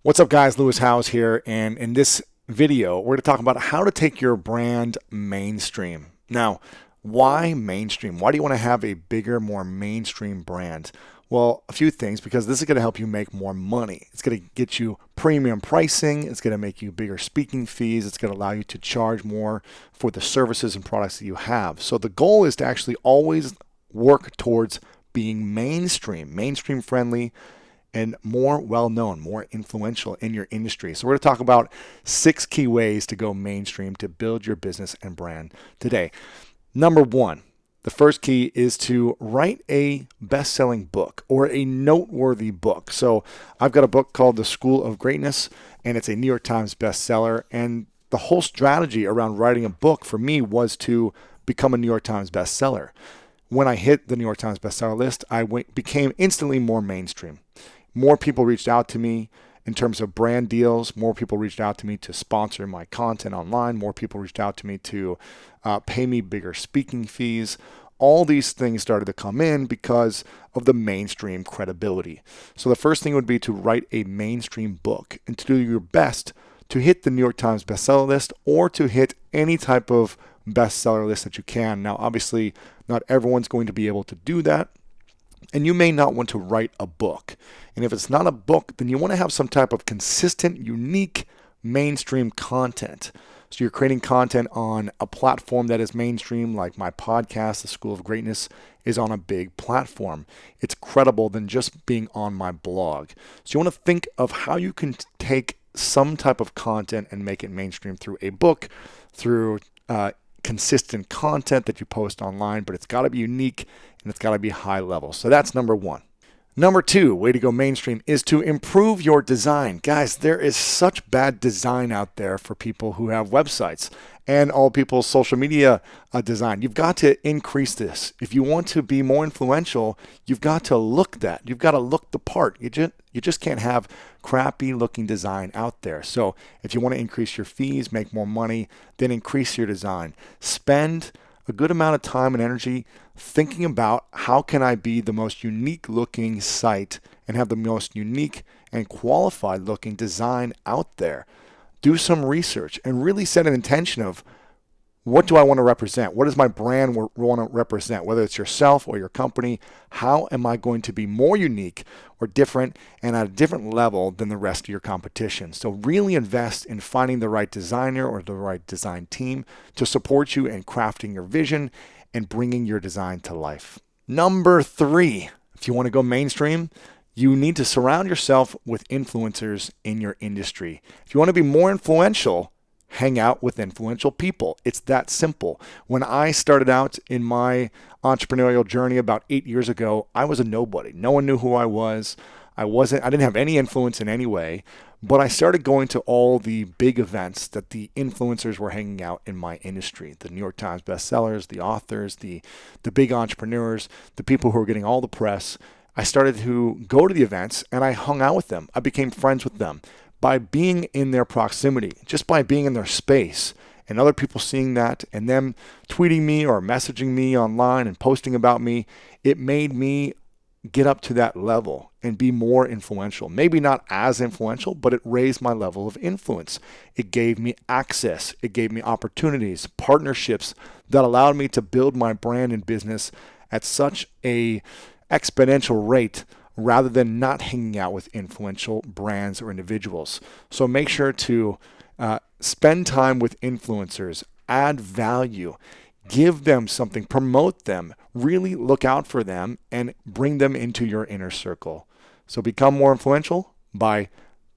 What's up, guys? Lewis Howes here, and in this video, we're going to talk about how to take your brand mainstream. Now, why mainstream? Why do you want to have a bigger, more mainstream brand? Well, a few things, because this is going to help you make more money. It's going to get you premium pricing. It's going to make you bigger speaking fees. It's going to allow you to charge more for the services and products that you have. So the goal is to actually always work towards being mainstream friendly, and more well-known, more influential in your industry. So we're going to talk about 6 key ways to go mainstream to build your business and brand today. Number 1, the first key is to write a best-selling book or a noteworthy book. So I've got a book called The School of Greatness, and it's a New York Times bestseller. And the whole strategy around writing a book for me was to become a New York Times bestseller. When I hit the New York Times bestseller list, I became instantly more mainstream. More people reached out to me in terms of brand deals. More people reached out to me to sponsor my content online. More people reached out to me to pay me bigger speaking fees. All these things started to come in because of the mainstream credibility. So the first thing would be to write a mainstream book and to do your best to hit the New York Times bestseller list or to hit any type of bestseller list that you can. Now, obviously, not everyone's going to be able to do that. And you may not want to write a book. And if it's not a book, then you want to have some type of consistent, unique, mainstream content. So you're creating content on a platform that is mainstream, like my podcast, The School of Greatness, is on a big platform. It's credible than just being on my blog. So you want to think of how you can take some type of content and make it mainstream through a book, through consistent content that you post online, but it's got to be unique and it's got to be high level. So that's number 1. Number 2, way to go mainstream is to improve your design. Guys, there is such bad design out there for people who have websites and all people's social media design. You've got to increase this. If you want to be more influential, you've got to look that. You've got to look the part. You just can't have crappy looking design out there. So if you want to increase your fees, make more money, then increase your design. Spend a good amount of time and energy thinking about how can I be the most unique looking site and have the most unique and qualified looking design out there. Do some research and really set an intention of what do I want to represent? What does my brand want to represent? Whether it's yourself or your company, how am I going to be more unique or different and at a different level than the rest of your competition? So really invest in finding the right designer or the right design team to support you in crafting your vision and bringing your design to life. Number 3, if you want to go mainstream, you need to surround yourself with influencers in your industry. If you want to be more influential, hang out with influential people. It's that simple. When I started out in my entrepreneurial journey about 8 years ago, I was a nobody. No one knew who I was. I didn't have any influence in any way, but I started going to all the big events that the influencers were hanging out in my industry. The New York Times bestsellers, the authors, the big entrepreneurs, the people who were getting all the press. I started to go to the events and I hung out with them. I became friends with them by being in their proximity, just by being in their space and other people seeing that and them tweeting me or messaging me online and posting about me. It made me get up to that level and be more influential. Maybe not as influential, but it raised my level of influence. It gave me access. It gave me opportunities, partnerships that allowed me to build my brand and business at such a exponential rate rather than not hanging out with influential brands or individuals. So make sure to spend time with influencers, add value, give them something, promote them, really look out for them and bring them into your inner circle. So become more influential by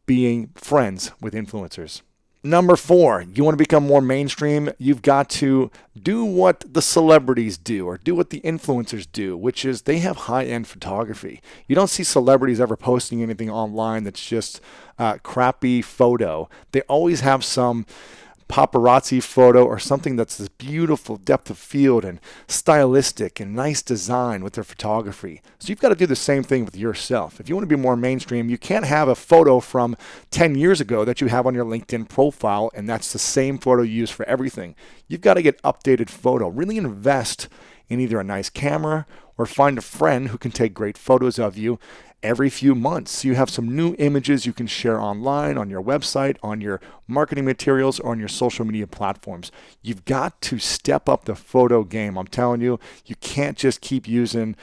being friends with influencers. Number 4, you want to become more mainstream, you've got to do what the celebrities do or do what the influencers do, which is they have high-end photography. You don't see celebrities ever posting anything online that's just a crappy photo. They always have some paparazzi photo or something that's this beautiful depth of field and stylistic and nice design with their photography. So you've got to do the same thing with yourself. If you want to be more mainstream, you can't have a photo from 10 years ago that you have on your LinkedIn profile and that's the same photo you use for everything. You've got to get updated photo. Really invest in either a nice camera or find a friend who can take great photos of you every few months. So you have some new images you can share online, on your website, on your marketing materials, or on your social media platforms. You've got to step up the photo game. I'm telling you, you can't just keep using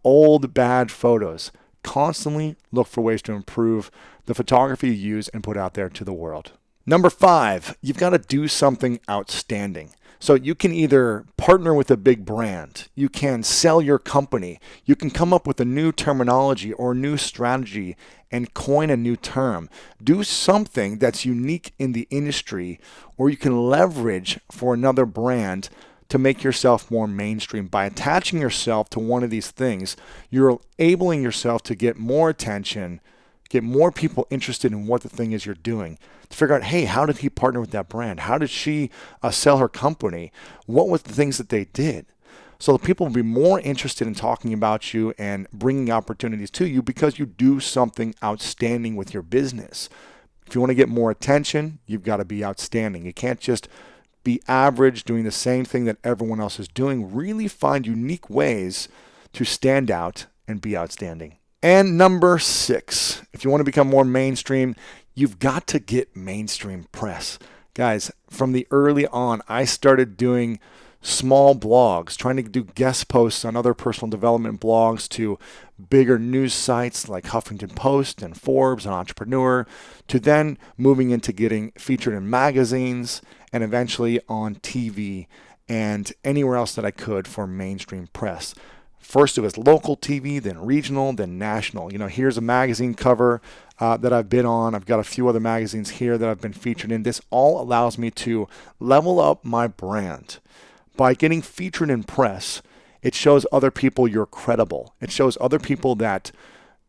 old bad photos. Constantly look for ways to improve the photography you use and put out there to the world. Number 5, you've got to do something outstanding. So you can either partner with a big brand, you can sell your company, you can come up with a new terminology or new strategy and coin a new term. Do something that's unique in the industry, or you can leverage for another brand to make yourself more mainstream. By attaching yourself to one of these things, you're enabling yourself to get more attention, get more people interested in what the thing is you're doing. To figure out, hey, how did he partner with that brand? How did she sell her company? What were the things that they did? So the people will be more interested in talking about you and bringing opportunities to you because you do something outstanding with your business. If you want to get more attention, you've got to be outstanding. You can't just be average doing the same thing that everyone else is doing. Really find unique ways to stand out and be outstanding. And number 6, if you want to become more mainstream, you've got to get mainstream press. Guys, from the early on, I started doing small blogs, trying to do guest posts on other personal development blogs, to bigger news sites like Huffington Post and Forbes and Entrepreneur, to then moving into getting featured in magazines and eventually on TV and anywhere else that I could for mainstream press. First it was local TV, then regional, then national. Here's a magazine cover that I've been on. I've got a few other magazines here that I've been featured in. This all allows me to level up my brand. By getting featured in press, it shows other people you're credible. It shows other people that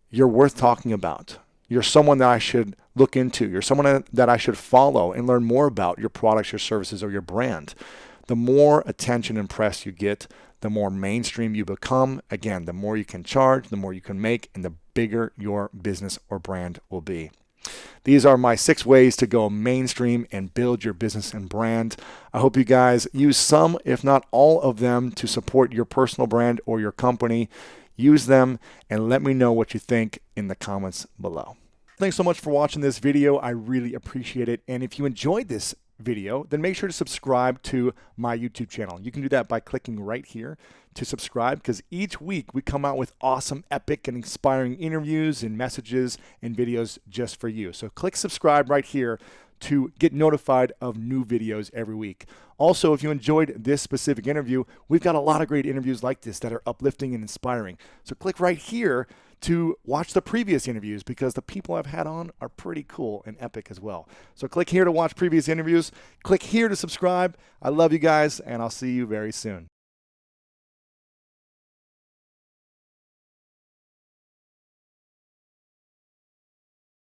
you're worth talking about. You're someone that I should look into. You're someone that I should follow and learn more about your products, your services, or your brand. The more attention and press you get, the more mainstream you become. Again, the more you can charge, the more you can make, and the bigger your business or brand will be. These are my 6 ways to go mainstream and build your business and brand. I hope you guys use some, if not all of them, to support your personal brand or your company. Use them and let me know what you think in the comments below. Thanks so much for watching this video. I really appreciate it. And if you enjoyed this video, then make sure to subscribe to my YouTube channel. You can do that by clicking right here to subscribe, because each week we come out with awesome, epic, and inspiring interviews and messages and videos just for you. So click subscribe right here to get notified of new videos every week. Also, if you enjoyed this specific interview, we've got a lot of great interviews like this that are uplifting and inspiring. So click right here to watch the previous interviews, because the people I've had on are pretty cool and epic as well. So click here to watch previous interviews. Click here to subscribe. I love you guys, and I'll see you very soon.